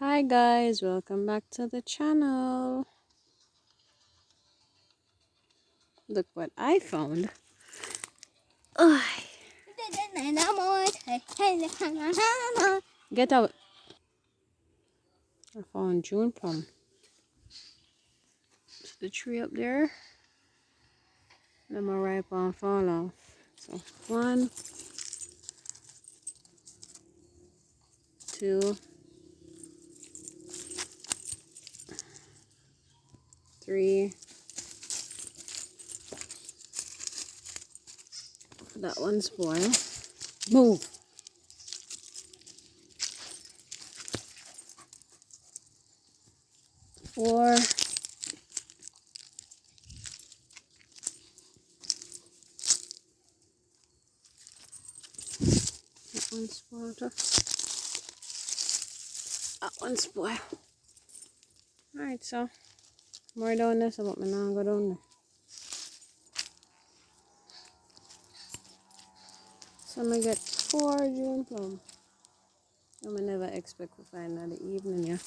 Hi guys, welcome back to the channel. Look what I found. Ugh. Get out. I found June plum. It's the tree up there. Them are ripe and fall off. So 1, 2, 3. That one's spoiled. Move. 4. That one's spoiled. That one's spoiled. Alright, so more down there, so I'm not go down there. So I'm gonna get 4 June plum. I never expect to find that the evening, yeah.